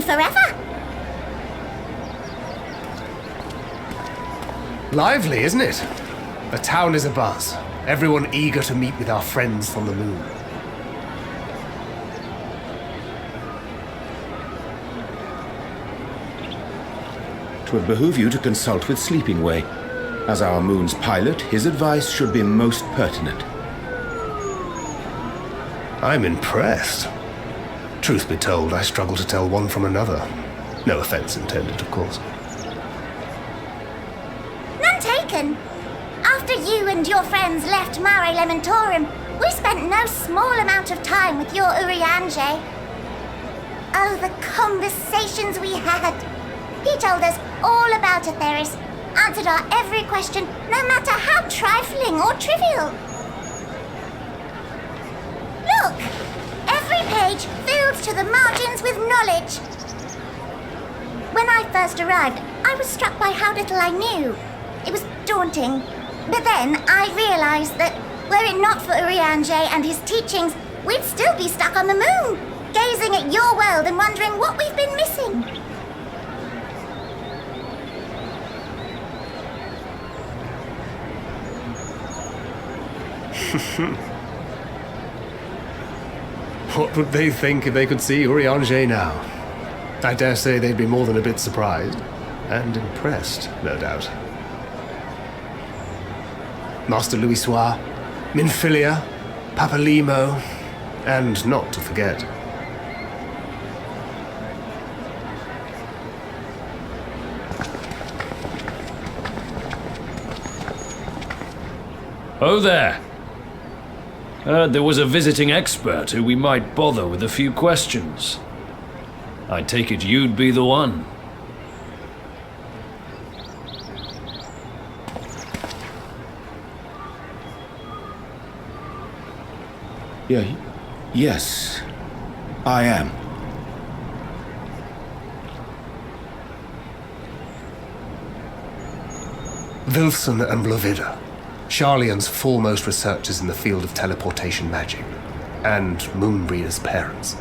forever. Lively, isn't it? The town is abuzz. Everyone eager to meet with our friends from the moon. Twould behoove you to consult with Sleeping Way. As our moon's pilot, his advice should be most pertinent. I'm impressed. Truth be told, I struggle to tell one from another. No offense intended, of course. None taken. After you and your friends left Mare Elementorum, we spent no small amount of time with your Urianger. Oh, the conversations we had. He told us all about Atheris, answered our every question, no matter how trifling or trivial. Look! Every page filled to the margins with knowledge. When I first arrived, I was struck by how little I knew. It was daunting. But then I realized that, were it not for Urianger and his teachings, we'd still be stuck on the moon, gazing at your world and wondering what we've been missing. What would they think if they could see Urianger now? I dare say they'd be more than a bit surprised. And impressed, no doubt. Master Louisoix, Minfilia, Papalimo, and not to forget. Oh there. Heard there was a visiting expert who we might bother with a few questions. I take it you'd be the one. Yes, I am. Wilson and Moenbryda, Sharlayan's foremost researchers in the field of teleportation magic, and Moenbryda's parents.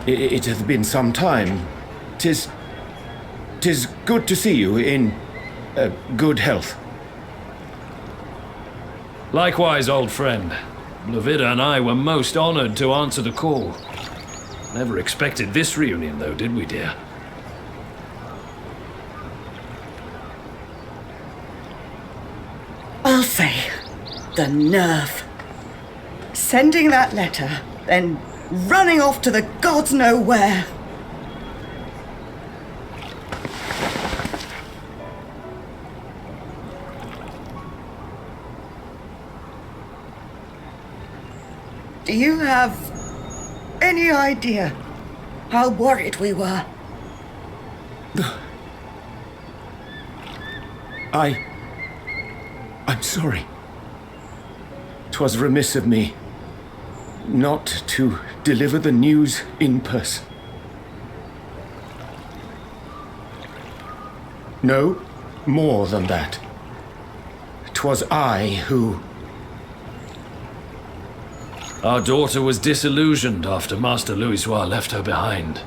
It hath been some time. 'Tis good to see you in good health. Likewise, old friend. Moenbryda and I were most honored to answer the call. Never expected this reunion, though, did we, dear? I'll say, the nerve. Sending that letter, then running off to the gods know where. Do you have any idea how worried we were? I'm sorry. 'Twas remiss of me not to deliver the news in person. No, more than that. 'Twas I who... Our daughter was disillusioned after Master Louisoix left her behind.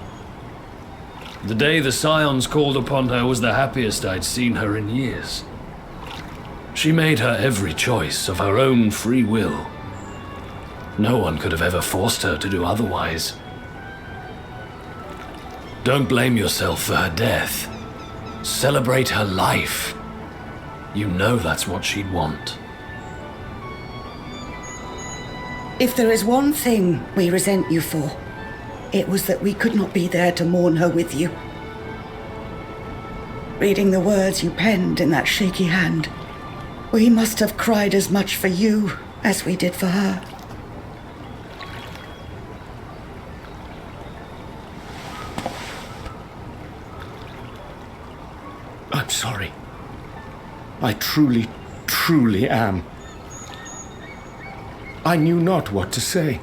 The day the Scions called upon her was the happiest I'd seen her in years. She made her every choice of her own free will. No one could have ever forced her to do otherwise. Don't blame yourself for her death. Celebrate her life. You know that's what she'd want. If there is one thing we resent you for, it was that we could not be there to mourn her with you. Reading the words you penned in that shaky hand, we must have cried as much for you as we did for her. I'm sorry. I truly, truly am. I knew not what to say,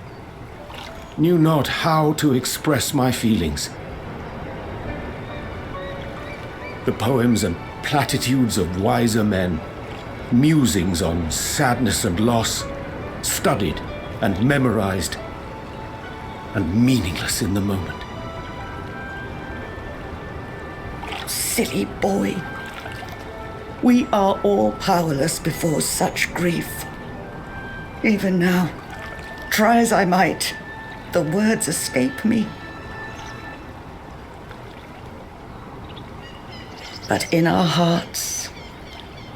knew not how to express my feelings. The poems and platitudes of wiser men, musings on sadness and loss, studied and memorized and meaningless in the moment. Silly boy. We are all powerless before such grief. Even now, try as I might, the words escape me. But in our hearts,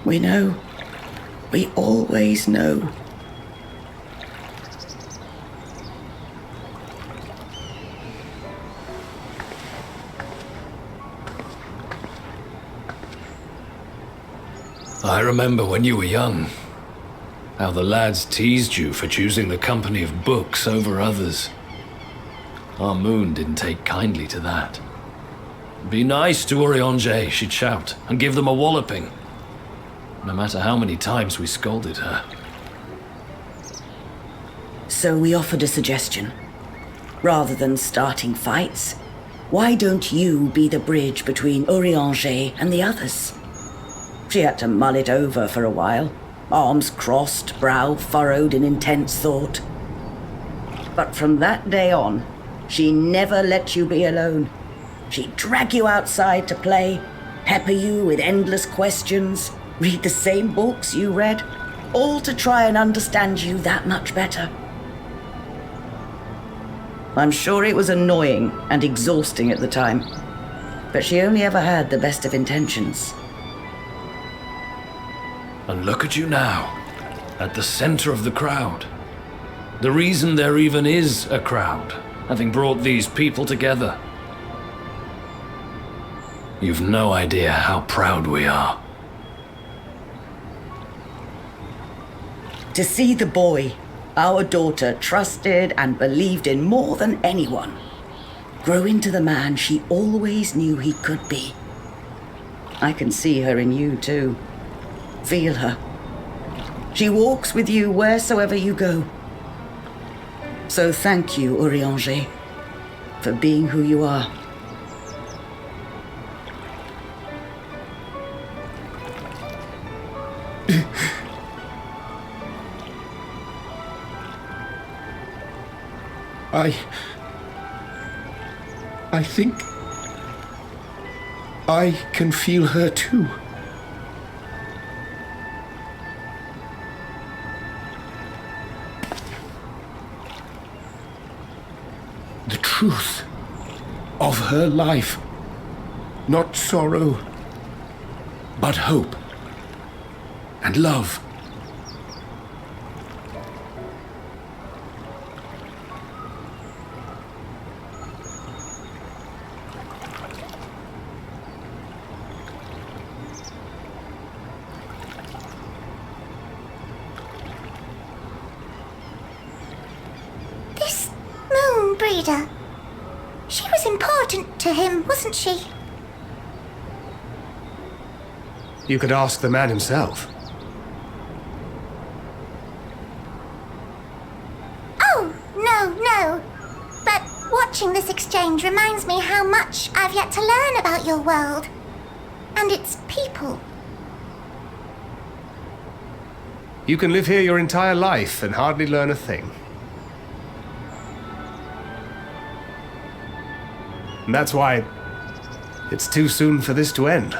we know, we always know. I remember when you were young, how the lads teased you for choosing the company of books over others. Our moon didn't take kindly to that. Be nice to Urianger, she'd shout, and give them a walloping, no matter how many times we scolded her. So we offered a suggestion. Rather than starting fights, why don't you be the bridge between Urianger and the others? She had to mull it over for a while, arms crossed, brow furrowed in intense thought. But from that day on, she never let you be alone. She'd drag you outside to play, pepper you with endless questions, read the same books you read, all to try and understand you that much better. I'm sure it was annoying and exhausting at the time, but she only ever had the best of intentions. And look at you now, at the center of the crowd. The reason there even is a crowd, having brought these people together. You've no idea how proud we are. To see the boy, our daughter, trusted and believed in more than anyone, grow into the man she always knew he could be. I can see her in you too. Feel her. She walks with you wheresoever you go. So thank you, Urianger, for being who you are. I think I can feel her too. The truth of her life. Not sorrow, but hope and love. This Moenbryda, she was important to him, wasn't she? You could ask the man himself. Oh, no. But watching this exchange reminds me how much I've yet to learn about your world and its people. You can live here your entire life and hardly learn a thing. And that's why it's too soon for this to end.